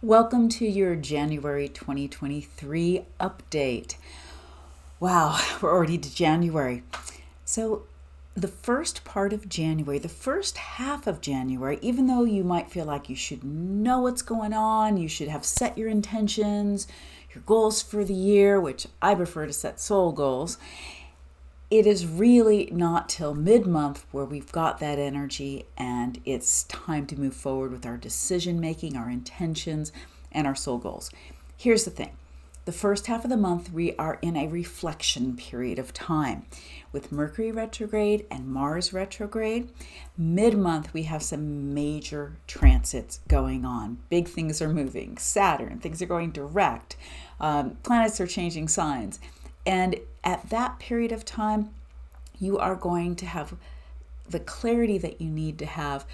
Welcome to your January 2023 update. Wow, we're already to January. So the first part of January, the first half of January, even though you might feel like you should know what's going on, you should have set your intentions, your goals for the year, which I prefer to set soul goals, it is really not till mid-month where we've got that energy and it's time to move forward with our decision making, our intentions, and our soul goals. Here's the thing. The first half of the month, we are in a reflection period of time. With Mercury Retrograde and Mars Retrograde, mid-month we have some major transits going on. Big things are moving. Saturn, things are going direct. Planets are changing signs. And at that period of time, you are going to have the clarity that you need to have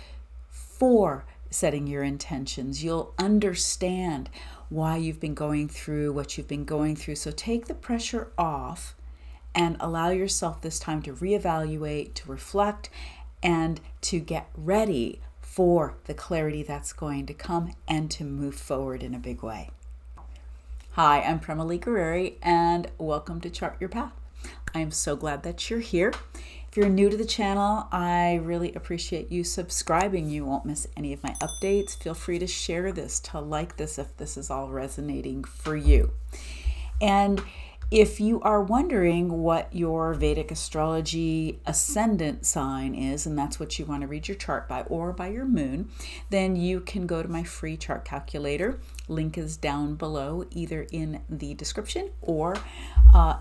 for setting your intentions. You'll understand why you've been going through what you've been going through. So take the pressure off and allow yourself this time to reevaluate, to reflect, and to get ready for the clarity that's going to come and to move forward in a big way. Hi, I'm Prema Gurreri, and welcome to Chart Your Path. I am so glad that you're here. If you're new to the channel, I really appreciate you subscribing. You won't miss any of my updates. Feel free to share this, to like this if this is all resonating for you. And if you are wondering what your Vedic astrology ascendant sign is, and that's what you want to read your chart by, or by your moon, then you can go to my free chart calculator. Link is down below, either in the description or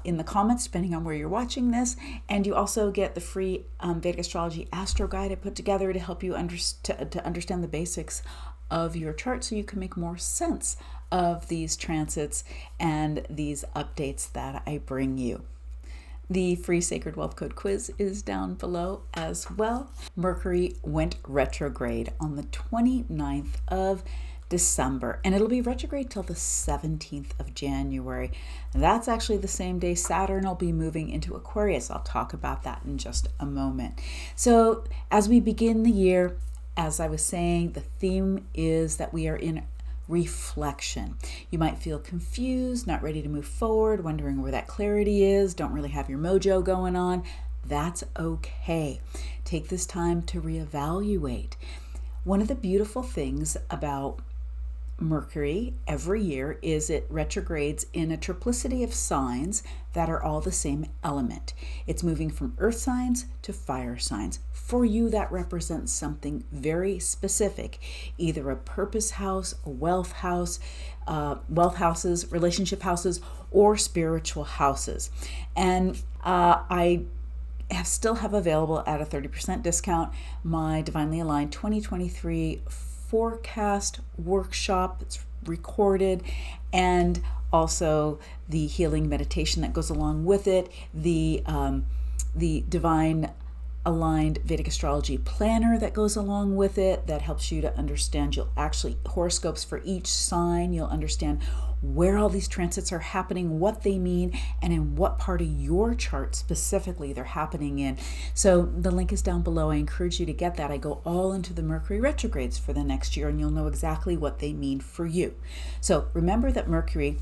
in the comments, depending on where you're watching this. And you also get the free Vedic astrology astro guide I put together to help you to understand the basics of your chart so you can make more sense of these transits and these updates that I bring you. The free Sacred Wealth Code quiz is down below as well. Mercury went retrograde on the 29th of December, and it'll be retrograde till the 17th of January. That's actually the same day Saturn will be moving into Aquarius. I'll talk about that in just a moment. So as we begin the year, as I was saying, the theme is that we are in reflection. You might feel confused, not ready to move forward, wondering where that clarity is, don't really have your mojo going on. That's okay. Take this time to reevaluate. One of the beautiful things about Mercury every year is it retrogrades in a triplicity of signs that are all the same element. It's moving from earth signs to fire signs. For you, that represents something very specific, either a purpose house, a wealth house, wealth houses, relationship houses, or spiritual houses. And I still have available at a 30% discount my Divinely Aligned 2023 forecast workshop. It's recorded, and also the healing meditation that goes along with it, the Divine Aligned Vedic Astrology Planner that goes along with it that helps you to understand. You'll actually horoscopes for each sign. You'll understand where all these transits are happening, what they mean, and in what part of your chart specifically they're happening in. So the link is down below. I encourage you to get that. I go all into the Mercury retrogrades for the next year, and you'll know exactly what they mean for you. So remember that Mercury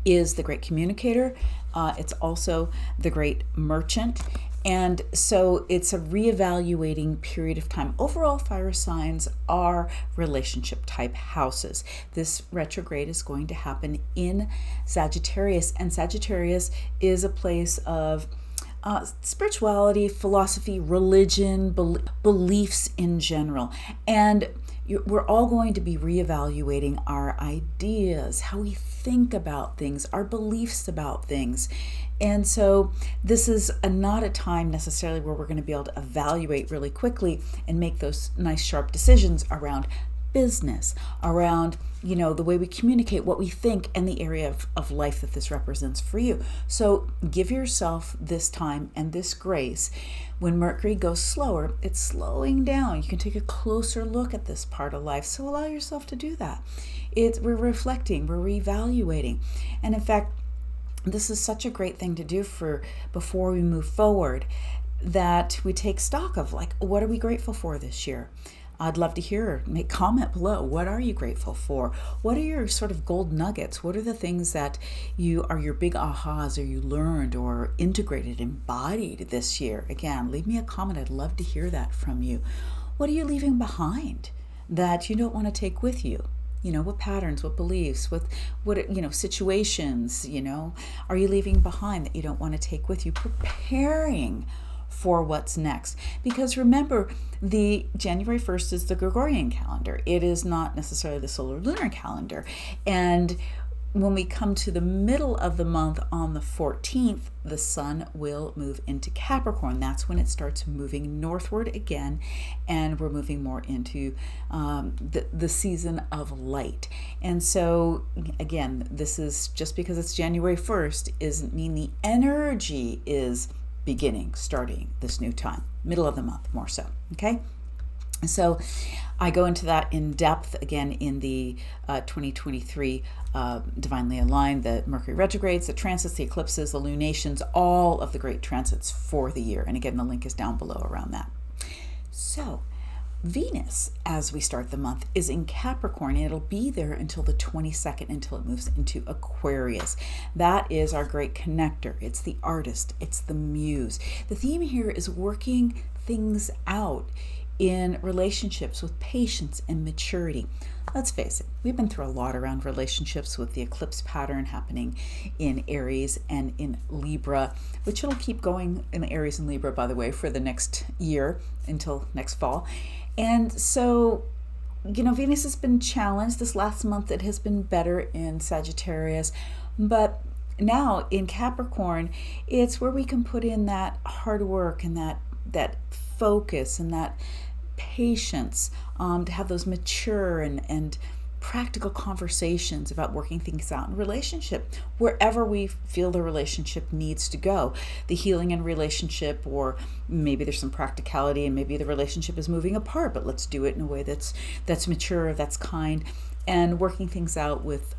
is the great communicator. It's also the great merchant. And so it's a reevaluating period of time. Overall, fire signs are relationship type houses. This retrograde is going to happen in Sagittarius, and Sagittarius is a place of spirituality, philosophy, religion, beliefs in general. And we're all going to be reevaluating our ideas, how we think about things, our beliefs about things. And so this is not a time necessarily where we're going to be able to evaluate really quickly and make those nice sharp decisions around business, around, the way we communicate, what we think, and the area of life that this represents for you. So give yourself this time and this grace. When Mercury goes slower, it's slowing down. You can take a closer look at this part of life. So allow yourself to do that. We're reflecting, we're reevaluating. And in fact, this is such a great thing to do before we move forward, that we take stock of, like, what are we grateful for this year? I'd love to hear. Make comment below. What are you grateful for? What are your sort of gold nuggets? What are the things that are your big ahas, or you learned or integrated, embodied this year? Again, leave me a comment. I'd love to hear that from you. What are you leaving behind that you don't want to take with you? What patterns, what beliefs, what situations, are you leaving behind that you don't want to take with you? Preparing for what's next. Because remember, the January 1st is the Gregorian calendar. It is not necessarily the solar lunar calendar. And when we come to the middle of the month on the 14th, the sun will move into Capricorn. That's when it starts moving northward again, and we're moving more into the season of light. And so, again, this is just because it's January 1st doesn't mean the energy is starting this new time, middle of the month more so, okay? So I go into that in depth again in the 2023 Divinely Aligned, the Mercury Retrogrades, the transits, the eclipses, the lunations, all of the great transits for the year. And again, the link is down below around that. So Venus, as we start the month, is in Capricorn, and it'll be there until the 22nd, until it moves into Aquarius. That is our great connector. It's the artist. It's the muse. The theme here is working things out in relationships with patience and maturity. Let's face it, we've been through a lot around relationships with the eclipse pattern happening in Aries and in Libra, which it'll keep going in Aries and Libra, by the way, for the next year until next fall. And so, Venus has been challenged. This last month it has been better in Sagittarius, but now in Capricorn, it's where we can put in that hard work and that focus and that patience to have those mature and practical conversations about working things out in relationship, wherever we feel the relationship needs to go. The healing in relationship, or maybe there's some practicality and maybe the relationship is moving apart, but let's do it in a way that's mature, that's kind, and working things out with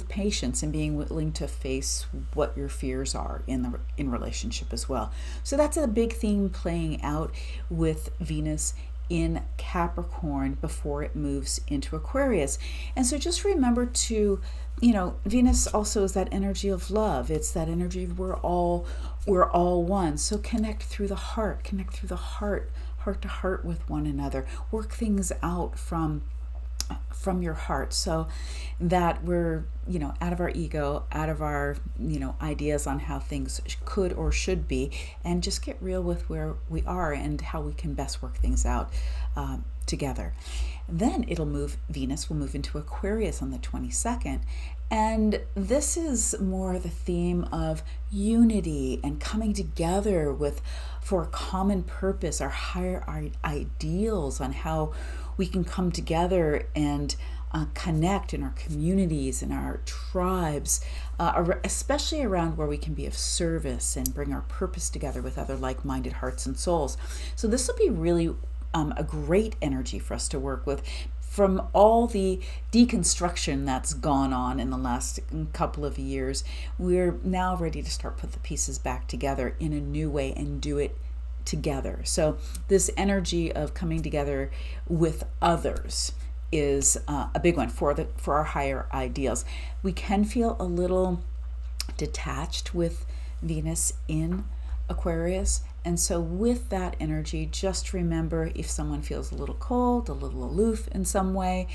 patience and being willing to face what your fears are in relationship as well. So that's a big theme playing out with Venus in Capricorn before it moves into Aquarius. And so just remember to, Venus also is that energy of love. It's that energy of we're all one. So connect through the heart heart to heart with one another. Work things out from your heart, so that we're out of our ego, out of our ideas on how things could or should be, and just get real with where we are and how we can best work things out together. Then Venus will move into Aquarius on the 22nd, and this is more the theme of unity and coming together for a common purpose, our higher ideals on how we can come together and connect in our communities and our tribes, especially around where we can be of service and bring our purpose together with other like-minded hearts and souls. So this will be really a great energy for us to work with. From all the deconstruction that's gone on in the last couple of years, we're now ready to start put the pieces back together in a new way and do it together. So this energy of coming together with others is a big one for our higher ideals. We can feel a little detached with Venus in Aquarius, and so with that energy, just remember, if someone feels a little cold, a little aloof in some way,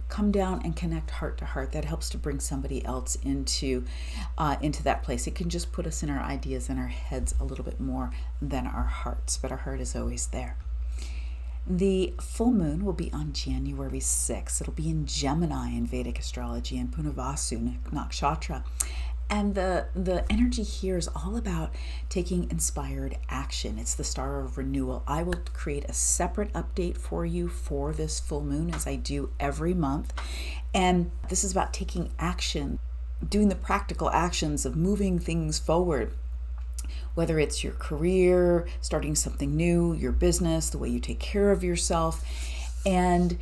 come down and connect heart to heart. That helps to bring somebody else into that place. It can just put us in our ideas and our heads a little bit more than our hearts, but our heart is always there. The full moon will be on January 6th. It'll be in Gemini in Vedic astrology and Punavasu Nakshatra. And the energy here is all about taking inspired action. It's the star of renewal. I will create a separate update for you for this full moon, as I do every month. And this is about taking action, doing the practical actions of moving things forward. Whether it's your career, starting something new, your business, the way you take care of yourself. And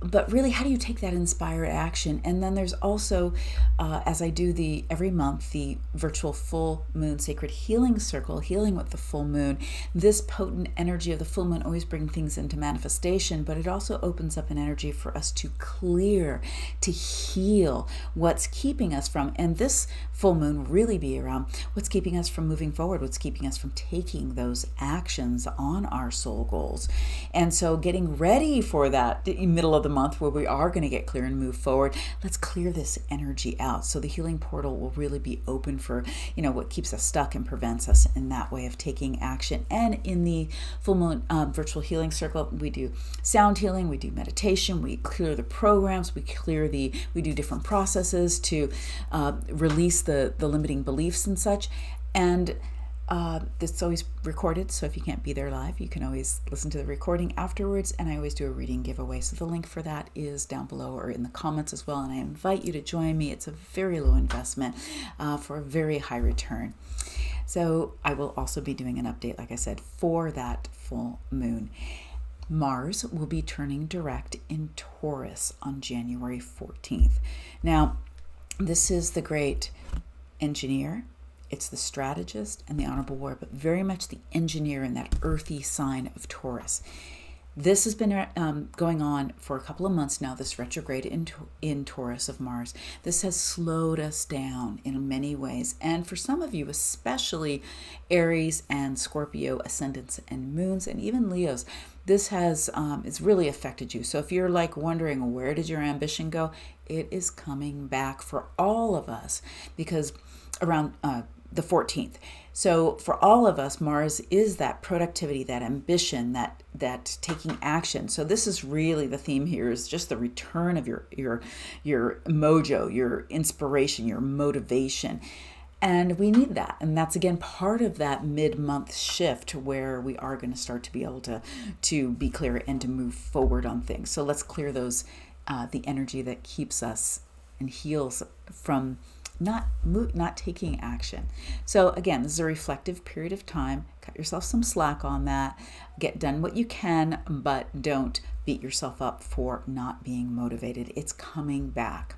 but really, how do you take that inspired action? And then there's also, as I do every month, the virtual full moon sacred healing circle, healing with the full moon. This potent energy of the full moon always brings things into manifestation, but it also opens up an energy for us to clear, to heal what's keeping us from, and this full moon really be around what's keeping us from moving forward, what's keeping us from taking those actions on our soul goals. And so getting ready for that middle of the month where we are going to get clear and move forward, let's clear this energy out. So the healing portal will really be open for, what keeps us stuck and prevents us in that way of taking action. And in the full moon virtual healing circle, we do sound healing, we do meditation, we clear the programs, we do different processes to release the limiting beliefs and such. And this is always recorded, so if you can't be there live, you can always listen to the recording afterwards, and I always do a reading giveaway. So the link for that is down below or in the comments as well, and I invite you to join me. It's a very low investment for a very high return. So I will also be doing an update, like I said, for that full moon. Mars will be turning direct in Taurus on January 14th. Now, this is the great engineer, it's the strategist and the honorable warrior, but very much the engineer in that earthy sign of Taurus. This has been going on for a couple of months now, this retrograde in Taurus of Mars. This has slowed us down in many ways. And for some of you, especially Aries and Scorpio ascendants and moons, and even Leos, this has it's really affected you. So if you're like wondering, where did your ambition go? It is coming back for all of us, because around the 14th. So for all of us, Mars is that productivity, that ambition, that taking action. So this is really the theme here, is just the return of your mojo, your inspiration, your motivation. And we need that. And that's, again, part of that mid-month shift where we are going to start to be able to be clear and to move forward on things. So let's clear those, the energy that keeps us and heals from not taking action. So again, this is a reflective period of time. Cut yourself some slack on that. Get done what you can, but don't beat yourself up for not being motivated. It's coming back.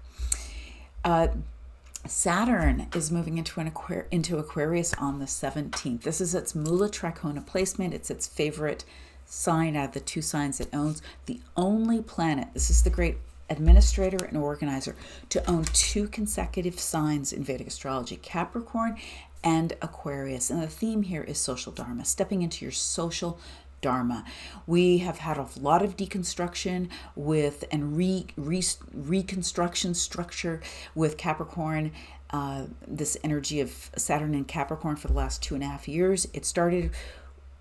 Saturn is moving into Aquarius on the 17th. This is its Mula Tricona placement. It's its favorite sign out of the two signs it owns. The only planet, this is the great administrator and organizer, to own two consecutive signs in Vedic astrology, Capricorn and Aquarius. And the theme here is social dharma, stepping into your social dharma. We have had a lot of deconstruction and reconstruction structure with Capricorn, this energy of Saturn and Capricorn for the last 2.5 years. It started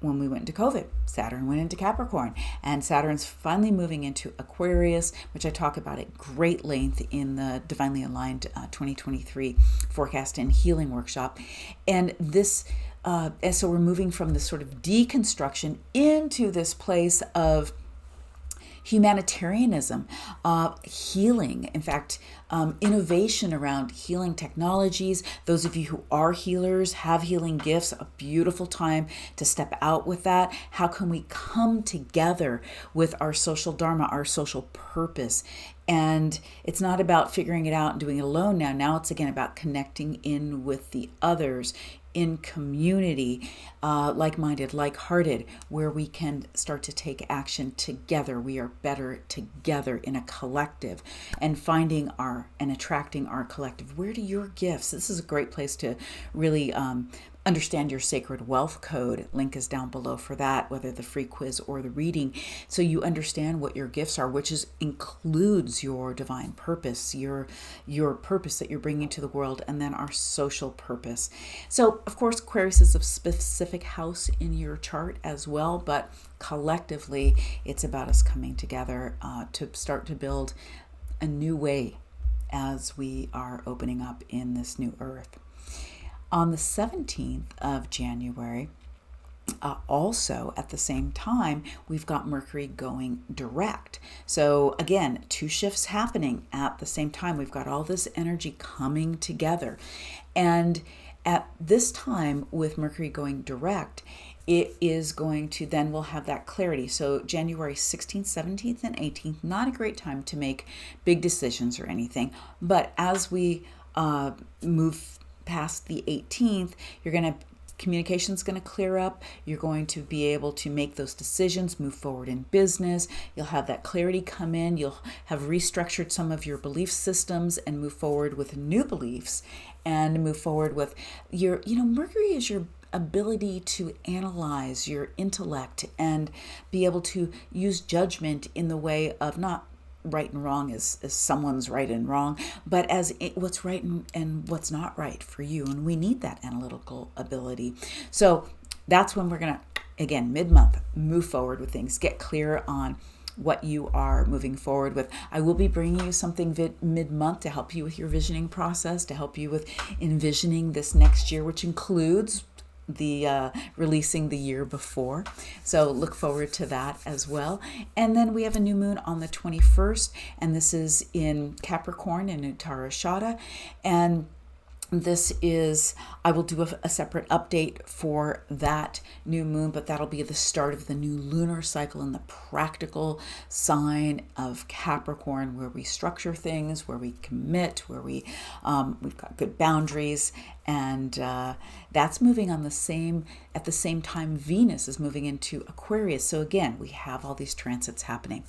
when we went into COVID. Saturn went into Capricorn, and Saturn's finally moving into Aquarius, which I talk about at great length in the Divinely Aligned 2023 Forecast and Healing Workshop. And this, so we're moving from this sort of deconstruction into this place of humanitarianism, healing, in fact, innovation around healing technologies. Those of you who are healers, have healing gifts, a beautiful time to step out with that. How can we come together with our social dharma, our social purpose? And it's not about figuring it out and doing it alone now. Now it's again about connecting in with the others in community, like-minded, like-hearted, where we can start to take action together. We are better together in a collective, and finding and attracting our collective. Where do your gifts? This is a great place to really understand your Sacred Wealth Code. Link is down below for that, whether the free quiz or the reading, so you understand what your gifts are, which includes your divine purpose, your purpose that you're bringing to the world, and then our social purpose. So, of course, Aquarius is a specific house in your chart as well, but collectively, it's about us coming together to start to build a new way as we are opening up in this new earth. On the 17th of January, also at the same time, we've got Mercury going direct. So again, two shifts happening at the same time. We've got all this energy coming together. And at this time with Mercury going direct, it is going to, then we'll have that clarity. So January 16th, 17th, and 18th, not a great time to make big decisions or anything. But as we move past the 18th, communication's going to clear up. You're going to be able to make those decisions, move forward in business. You'll have that clarity come in. You'll have restructured some of your belief systems and move forward with new beliefs and move forward with your, Mercury is your ability to analyze, your intellect, and be able to use judgment in the way of not right and wrong as someone's right and wrong, but as what's right and what's not right for you. And we need that analytical ability. So that's when we're going to, again, mid-month, move forward with things, get clear on what you are moving forward with. I will be bringing you something mid-month to help you with your visioning process, to help you with envisioning this next year, which includes the releasing the year before. So look forward to that as well. And then we have a new moon on the 21st, and this is in Capricorn in Uttarashada. And this is, I will do a separate update for that new moon, but that'll be the start of the new lunar cycle in the practical sign of Capricorn, where we structure things, where we commit, where we've got good boundaries, and that's moving at the same time Venus is moving into Aquarius. So again, we have all these transits happening.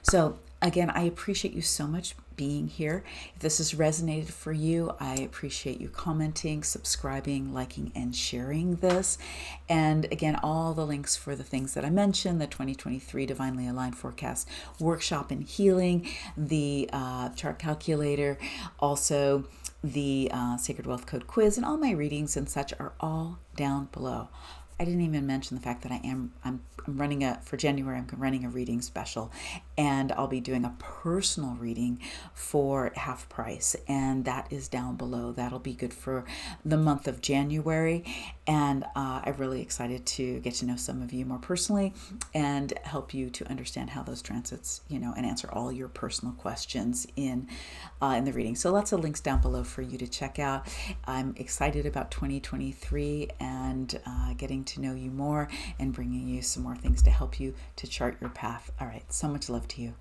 So again, I appreciate you so much being here. If this has resonated for you, I appreciate you commenting, subscribing, liking, and sharing this. And again, all the links for the things that I mentioned, the 2023 Divinely Aligned Forecast Workshop in Healing, the chart calculator, also the Sacred Wealth Code quiz, and all my readings and such are all down below. I didn't even mention the fact that I'm running for January, I'm running a reading special, and I'll be doing a personal reading for half price, and that is down below. That'll be good for the month of January, and I'm really excited to get to know some of you more personally and help you to understand how those transits, and answer all your personal questions in the reading. So lots of links down below for you to check out. I'm excited about 2023 and getting to know you more and bringing you some more things to help you to chart your path. All right, so much love to you.